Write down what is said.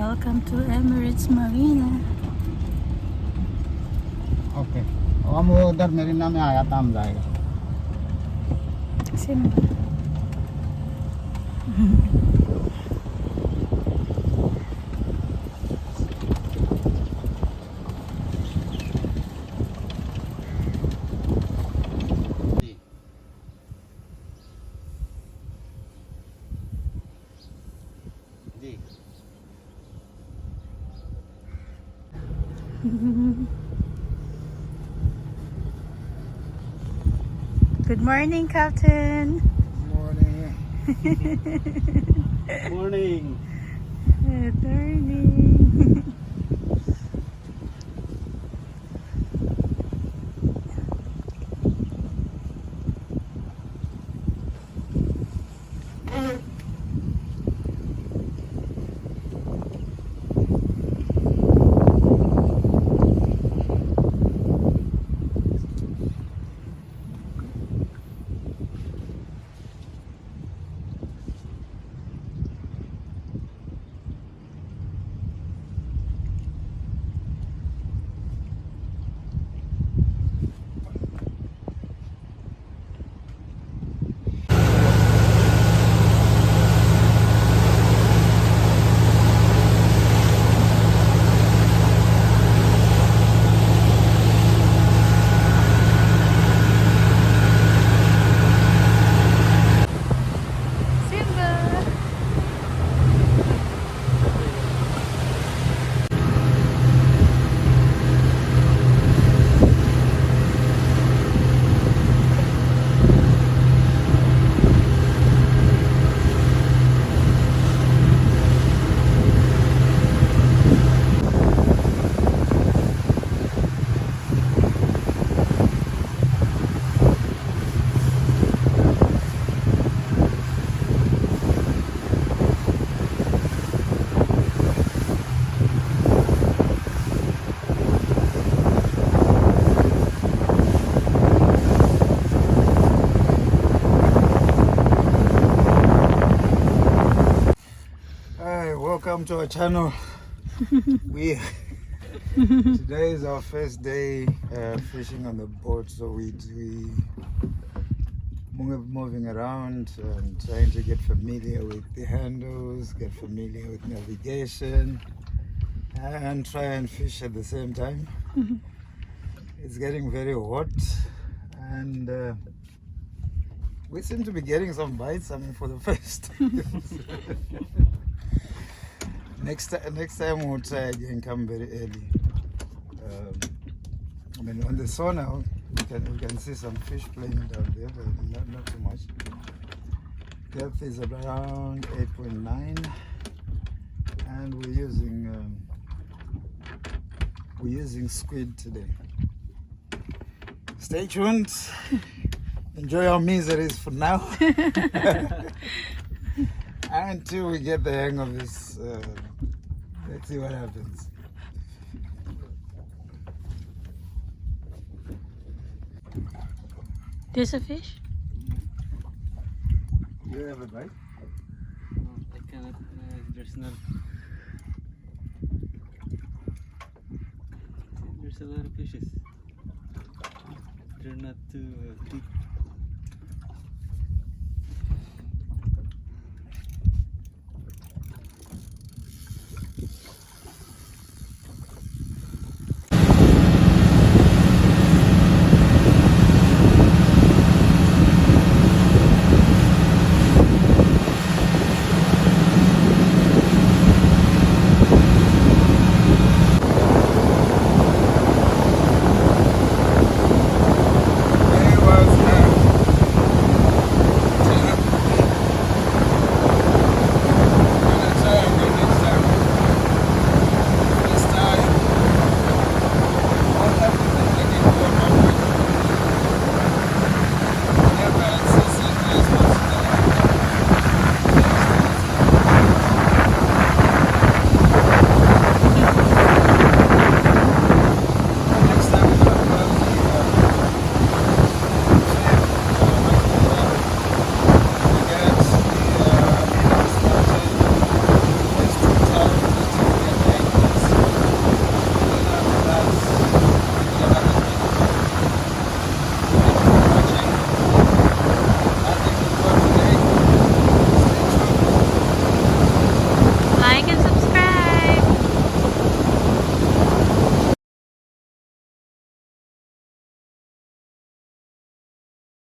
Welcome to Emirates Marina. Okay हम वो उधर मरीना में आया था, हम जाएगा। Simba. Ji Good morning, Captain. Morning morning Good morning. Simba. Hi, welcome to our channel. we Today is our first day fishing on the boat, so we moving around and trying to get familiar with the handles, get familiar with navigation, and try and fish at the same time. It's getting very hot, and we seem to be getting some bites. I mean, for the first. Next time we'll try again. Come very early. I mean, on the sonar we can see some fish playing down there, but not too much. Depth is around 8.9, and we're using squid today. Stay tuned. Enjoy our miseries for now. Until we get the hang of this. Let's see what happens. There's a fish? You have a bite? No, I cannot. There's none. There's a lot of fishes. They're not too deep.